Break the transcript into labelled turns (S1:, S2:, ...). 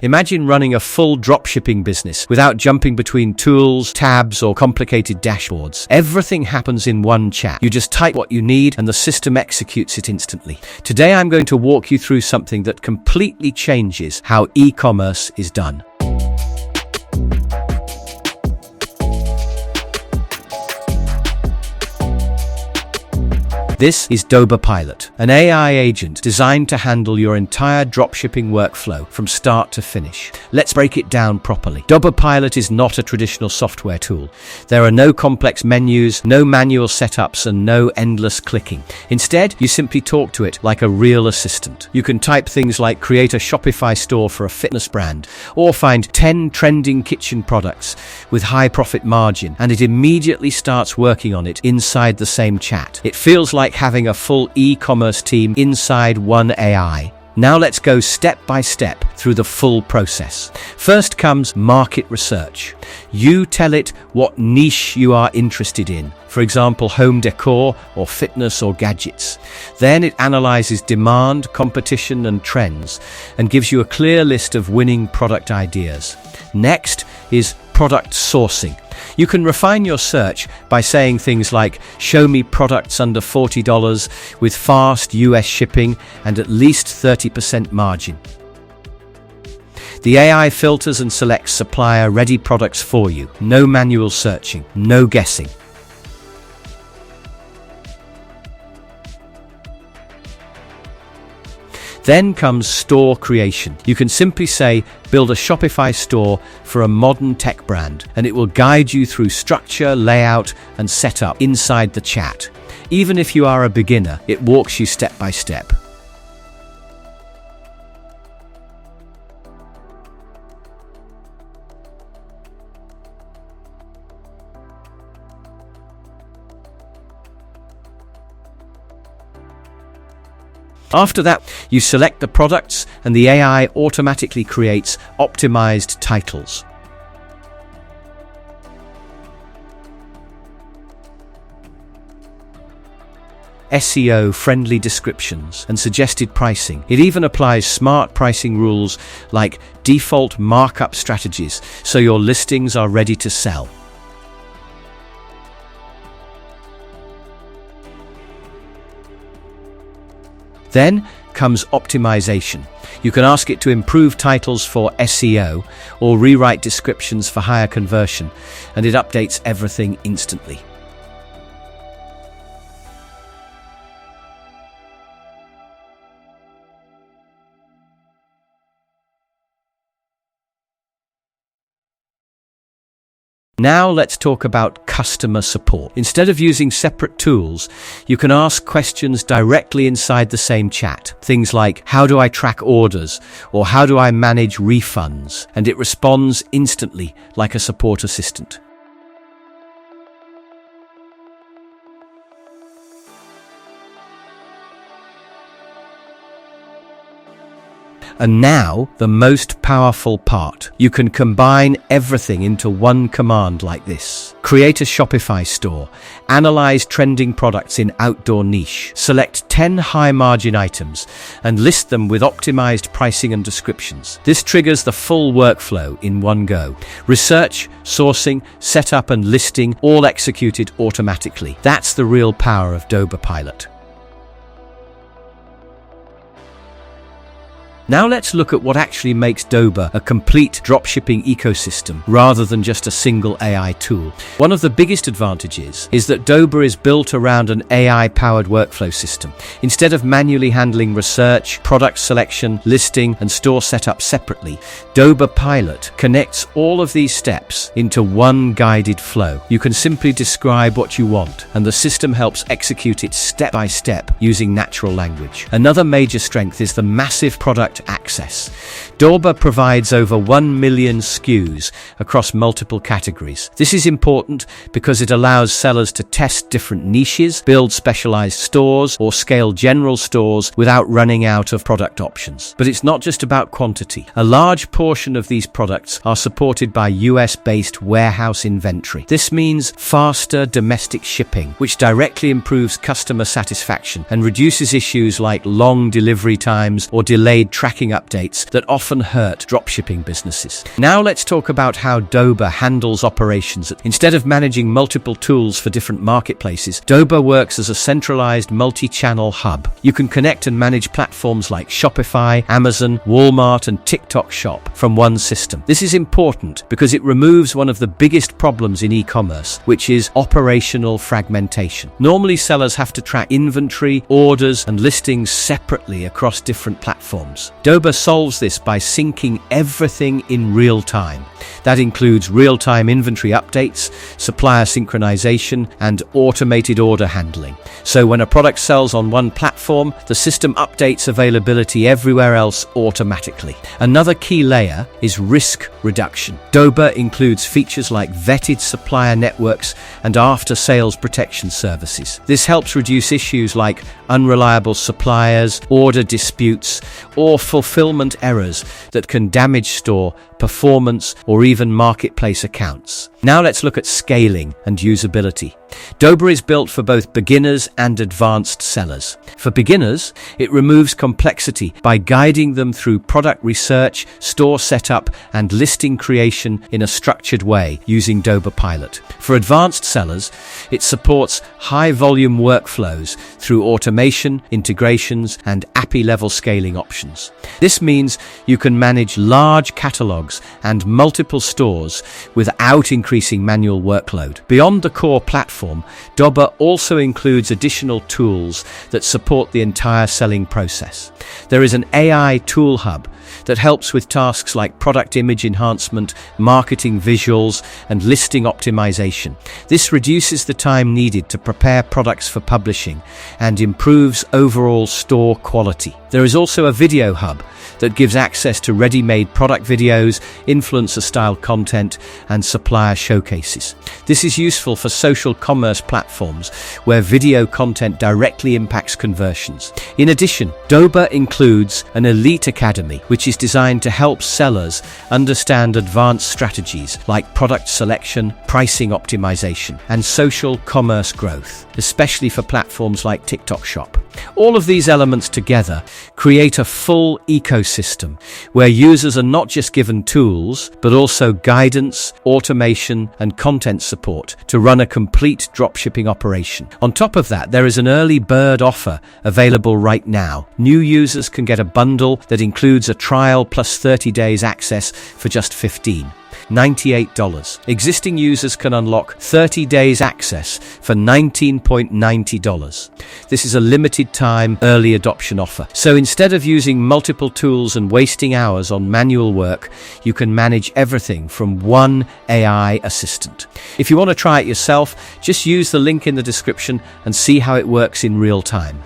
S1: Imagine running a full dropshipping business without jumping between tools, tabs, or complicated dashboards. Everything happens in one chat. You just type what you need and the system executes it instantly. Today I'm going to walk you through something that completely changes how e-commerce is done. This is Doba Pilot, an AI agent designed to handle your entire dropshipping workflow from start to finish. Let's break it down properly. Doba Pilot is not a traditional software tool. There are no complex menus, no manual setups, and no endless clicking. Instead, you simply talk to it like a real assistant. You can type things like create a Shopify store for a fitness brand, or find 10 trending kitchen products with high profit margin, and it immediately starts working on it inside the same chat. It feels like having a full e-commerce team inside one AI. Now let's go step by step through the full process. First comes market research. You tell it what niche you are interested in, for example, home decor or fitness or gadgets. Then it analyzes demand, competition, and trends and gives you a clear list of winning product ideas. Next is product sourcing. You can refine your search by saying things like, show me products under $40 with fast US shipping and at least 30% margin. The AI filters and selects supplier-ready products for you. No manual searching, no guessing. Then comes store creation. You can simply say, build a Shopify store for a modern tech brand, and it will guide you through structure, layout, and setup inside the chat. Even if you are a beginner, it walks you step by step. After that, you select the products and the AI automatically creates optimized titles. SEO-friendly descriptions and suggested pricing. It even applies smart pricing rules like default markup strategies so your listings are ready to sell. Then comes optimization. You can ask it to improve titles for SEO or rewrite descriptions for higher conversion, and it updates everything instantly. Now let's talk about customer support. Instead of using separate tools, you can ask questions directly inside the same chat. Things like, how do I track orders? Or how do I manage refunds? And it responds instantly like a support assistant. And now, the most powerful part. You can combine everything into one command like this. Create a Shopify store. Analyze trending products in outdoor niche. Select 10 high-margin items and list them with optimized pricing and descriptions. This triggers the full workflow in one go. Research, sourcing, setup, and listing all executed automatically. That's the real power of Doba Pilot. Now let's look at what actually makes Doba a complete dropshipping ecosystem rather than just a single AI tool. One of the biggest advantages is that Doba is built around an AI-powered workflow system. Instead of manually handling research, product selection, listing, and store setup separately, Doba Pilot connects all of these steps into one guided flow. You can simply describe what you want, and the system helps execute it step by step using natural language. Another major strength is the massive product access. Doba provides over 1 million SKUs across multiple categories. This is important because it allows sellers to test different niches, build specialized stores, or scale general stores without running out of product options. But it's not just about quantity. A large portion of these products are supported by US-based warehouse inventory. This means faster domestic shipping, which directly improves customer satisfaction and reduces issues like long delivery times or delayed tracking tracking updates that often hurt dropshipping businesses. Now let's talk about how Doba handles operations. Instead of managing multiple tools for different marketplaces, Doba works as a centralized multi-channel hub. You can connect and manage platforms like Shopify, Amazon, Walmart, and TikTok Shop from one system. This is important because it removes one of the biggest problems in e-commerce, which is operational fragmentation. Normally, sellers have to track inventory, orders, and listings separately across different platforms. Doba solves this by syncing everything in real time. That includes real-time inventory updates, supplier synchronization, and automated order handling. So when a product sells on one platform, the system updates availability everywhere else automatically. Another key layer is risk reduction. Doba includes features like vetted supplier networks and after-sales protection services. This helps reduce issues like unreliable suppliers, order disputes, or fulfillment errors that can damage store performance or even marketplace accounts. Now let's look at scaling and usability. Doba is built for both beginners and advanced sellers. For beginners, it removes complexity by guiding them through product research, store setup, and listing creation in a structured way using Doba Pilot. For advanced sellers, it supports high-volume workflows through automation, integrations, and API-level scaling options. This means you can manage large catalogs and multiple stores without increasing manual workload. Beyond the core platform, Doba also includes additional tools that support the entire selling process. There is an AI tool hub that helps with tasks like product image enhancement, marketing visuals, and listing optimization. This reduces the time needed to prepare products for publishing and improves overall store quality. There is also a video hub that gives access to ready-made product videos, influencer-style content, and supplier showcases. This is useful for social commerce platforms where video content directly impacts conversions. In addition, Doba includes an Elite Academy, which is designed to help sellers understand advanced strategies like product selection, pricing optimization, and social commerce growth, especially for platforms like TikTok Shop. All of these elements together create a full ecosystem where users are not just given tools, but also guidance, automation, and content support to run a complete dropshipping operation. On top of that, there is an early bird offer available right now. New users can get a bundle that includes a trial plus 30 days access for just $98. Existing users can unlock 30 days access for $19.90. This is a limited time early adoption offer. So instead of using multiple tools and wasting hours on manual work, you can manage everything from one AI assistant. If you want to try it yourself, just use the link in the description and see how it works in real time.